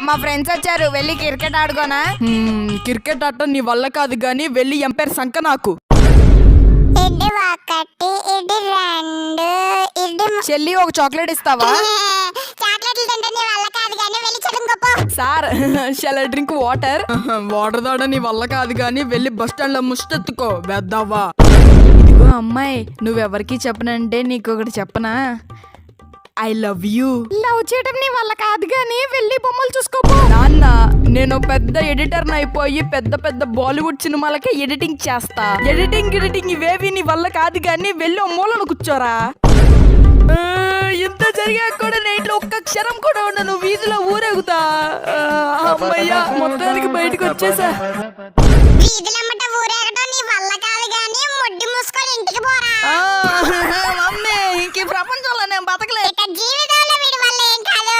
మా ఫ్రెండ్స్ వచ్చారు, వెళ్ళి క్రికెట్ ఆడుకోనా? క్రికెట్ ఆట నీ వల్ల కాదు గాని వెళ్ళి ఎంపైర్ సంక నాకు. ఇది ఒకటి, ఇది రెండు, ఇది చెల్లి ఒక చాక్లెట్ ఇస్తావా? చాక్లెట్లు తింటే నీ వల్ల కాదు కానీ వెళ్ళి చదువుకోపో. Sir shall I drink water? Water దాడ నీ వల్ల కాదు గాని వెళ్ళి బస్ స్టాండ్ లో ముష్టెత్తుకో వెద్దావా. ఇదిగో అమ్మాయి, నువ్వెవరికి చెప్పనంటే నీకు ఒకటి చెప్పనా? I love you. లవ్ చేయడం నీ వల్ల కాదు గానీ వెళ్ళి బొమ్మలు చూసుకోపో. నాన్న, నేను పెద్ద ఎడిటర్ అయిపోయి పెద్ద పెద్ద బాలీవుడ్ సినిమాలకే ఎడిటింగ్ చేస్తా. ఎడిటింగ్ ఇవేవి నీ వల్ల కాదు గాని వెళ్ళి ఓ మూలను కూర్చోరా. ఇంత జరిగా కూడా నేను ఇంట్లో ఒక్క క్షణం కూడా ఉండను, వీధిలో ఊరేగుతా. అమ్మయ్యా, మొత్తానికి బయటకు వచ్చేసా. వీధులమ్మట ఊరేగడం నీ వల్ల కాదు గానీ ముడ్డి మూసుకొని ఇంటికి పోరా. మమ్మీ, ఇంక ఈ ప్రపంచంలో నేను బతకలే. ఇక జీవితంలో వీడి వల్ల ఏం కాదు.